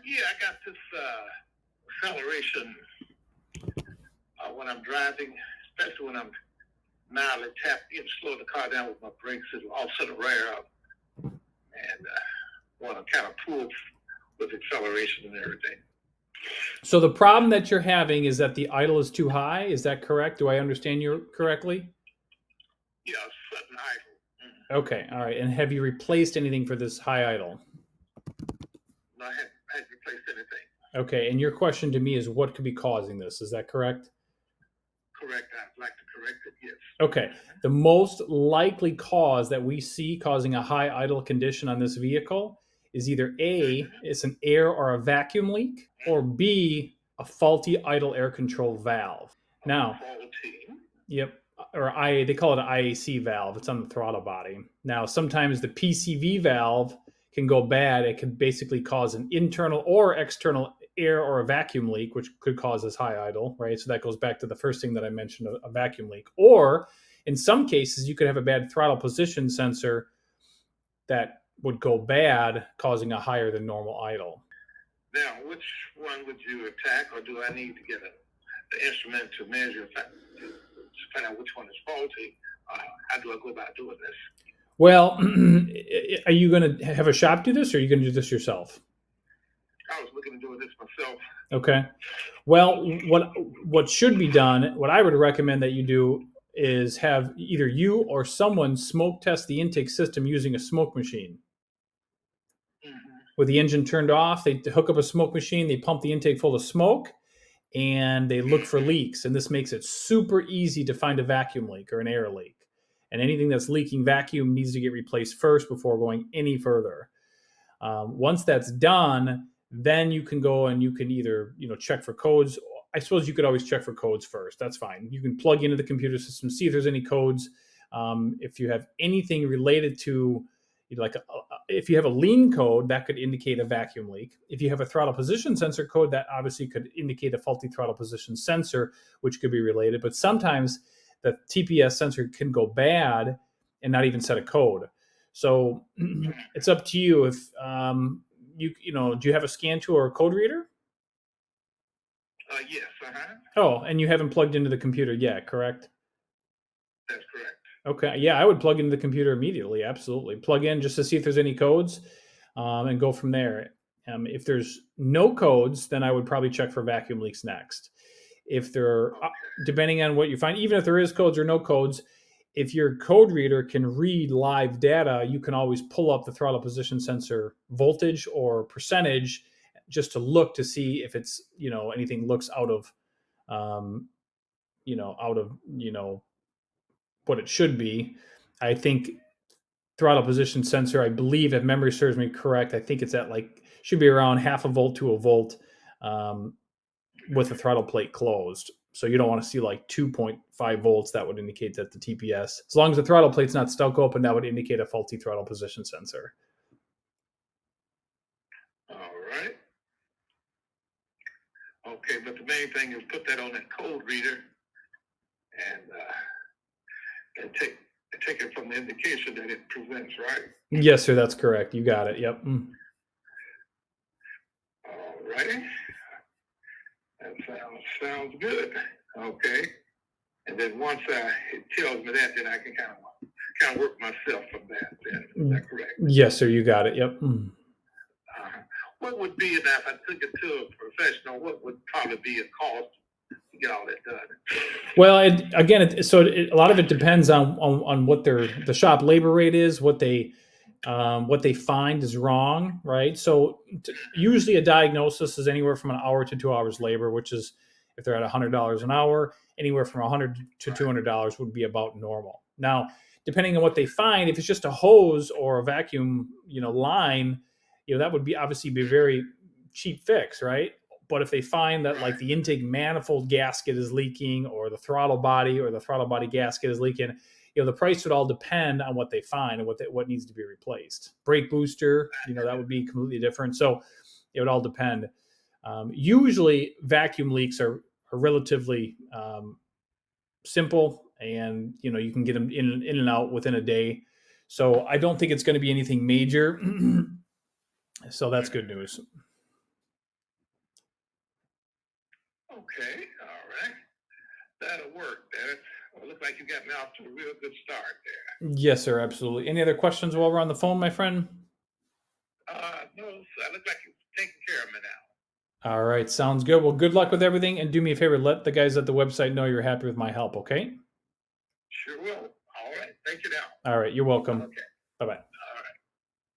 Yeah, I got this acceleration when I'm driving, especially when I'm mildly tapped in, slow the car down with my brakes, it'll all sort of rear up. And want to kind of pull with acceleration and everything. So the problem that you're having is that the idle is too high. Is that correct? Do I understand you correctly? Yeah, sudden idle. Okay, all right. And have you replaced anything for this high idle? No, I hadn't replaced anything. Okay, and your question to me is what could be causing this? Is that correct? Correct. I'd like to correct it, yes. Okay. The most likely cause that we see causing a high idle condition on this vehicle is either A, it's an air or a vacuum leak, or B, a faulty idle air control valve. Now, yep, or they call it an IAC valve. It's on the throttle body. Now, sometimes the PCV valve can go bad. It can basically cause an internal or external air or a vacuum leak, which could cause this high idle, right? So that goes back to the first thing that I mentioned, a vacuum leak. Or in some cases, you could have a bad throttle position sensor that would go bad, causing a higher than normal idle. Now, which one would you attack, or do I need to get an instrument to measure, to find out which one is faulty? How do I go about doing this? Well, are you going to have a shop do this, or are you going to do this yourself? I was looking to do this myself. Okay. Well, what should be done, what I would recommend that you do is have either you or someone smoke test the intake system using a smoke machine. With the engine turned off, they hook up a smoke machine, they pump the intake full of smoke, and they look for leaks. And this makes it super easy to find a vacuum leak or an air leak. And anything that's leaking vacuum needs to get replaced first before going any further. Once that's done, then you can go and you can either check for codes. I suppose you could always check for codes first. That's fine. You can plug into the computer system, see if there's any codes. If you have anything related to, if you have a lean code, that could indicate a vacuum leak. If you have a throttle position sensor code, that obviously could indicate a faulty throttle position sensor, which could be related. But sometimes the TPS sensor can go bad and not even set a code. So it's up to you. If do you have a scan tool or a code reader? Yes. Oh, and you haven't plugged into the computer yet, correct? That's correct. Okay. Yeah, I would plug into the computer immediately. Absolutely. Plug in just to see if there's any codes and go from there. If there's no codes, then I would probably check for vacuum leaks next. If there, depending on what you find, even if there is codes or no codes, if your code reader can read live data, you can always pull up the throttle position sensor voltage or percentage just to look to see if it's, anything looks out of what it should be. I think throttle position sensor, I believe, if memory serves me correct, I think it's at should be around half a volt to a volt with the throttle plate closed. So you don't want to see 2.5 volts. That would indicate that the TPS, as long as the throttle plate's not stuck open, that would indicate a faulty throttle position sensor. All right. Okay, but the main thing is put that on that code reader and take it from the indication that it presents, right? Yes, sir. That's correct. You got it. Yep. All righty. That sounds good. Okay. And then once it tells me that, then I can kind of work myself from that. Then is that correct? Yes, sir. You got it. Yep. What would be, if I took it to a professional, what would probably be a cost to get all that done? Well, a lot of it depends on what the shop labor rate is, what they find is wrong, right? So usually a diagnosis is anywhere from an hour to 2 hours labor, which is, if they're at $100 an hour, anywhere from $100 to $200 would be about normal. Now, depending on what they find, if it's just a hose or a vacuum, line, that would be obviously be a very cheap fix, right? But if they find that the intake manifold gasket is leaking, or the throttle body gasket is leaking, the price would all depend on what they find and what needs to be replaced. Brake booster, that would be completely different. So it would all depend. Usually vacuum leaks are relatively simple, and you can get them in and out within a day. So I don't think it's going to be anything major. So that's good news. Okay, all right. That'll work. Well, it looks like you got me off to a real good start there. Yes, sir, absolutely. Any other questions while we're on the phone, my friend? No, sir. It looks like you're taking care of me now. All right, sounds good. Well, good luck with everything, and do me a favor, let the guys at the website know you're happy with my help, okay? Sure will. All right. Thank you now. All right, you're welcome. Okay. Bye-bye.